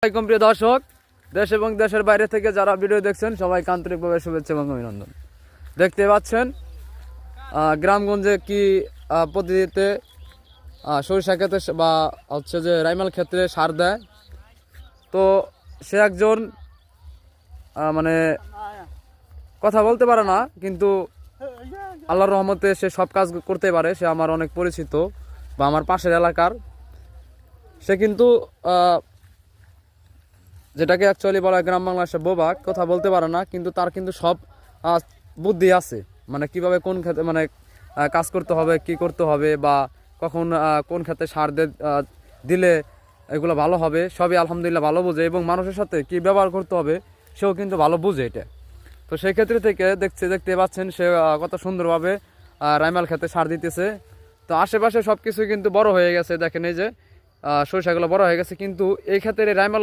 আসসালামু প্রিয় দর্শক, দেশ এবং দেশের বাইরে থেকে যারা ভিডিও দেখছেন সবাইকে আন্তরিকভাবে শুভেচ্ছা এবং অভিনন্দন। দেখতে পাচ্ছেন গ্রামগঞ্জে কি পদ্ধতিতে সরিষা ক্ষেত্রে বা হচ্ছে যে রাইমাল ক্ষেত্রে সার দেয়। তো সে একজন মানে কথা বলতে পারে না, কিন্তু আল্লাহর রহমতে সে সব কাজ করতে পারে। সে আমার অনেক পরিচিত বা আমার পাশের এলাকার। সে কিন্তু যেটাকে অ্যাকচুয়ালি বলা হয় গ্রাম বাংলাদেশে বোবা, কথা বলতে পারে না, কিন্তু তার কিন্তু সব বুদ্ধি আছে। মানে কিভাবে কোন ক্ষেত্রে মানে কাজ করতে হবে, কি করতে হবে, বা কখন কোন ক্ষেত্রে সার দিলে এগুলো ভালো হবে, সবই আলহামদুলিল্লাহ ভালো বোঝে। এবং মানুষের সাথে কি ব্যবহার করতে হবে সেও কিন্তু ভালো বুঝে এটা। তো সেই ক্ষেত্রে থেকে দেখতে পাচ্ছেন সে কত সুন্দরভাবে রাইমাল ক্ষেতে সার দিতেছে। তো আশেপাশে সব কিছু কিন্তু বড় হয়ে গেছে, দেখেন এই যে সরিষাগুলো বড় হয়ে গেছে, কিন্তু এই ক্ষেত্রে রাইমাল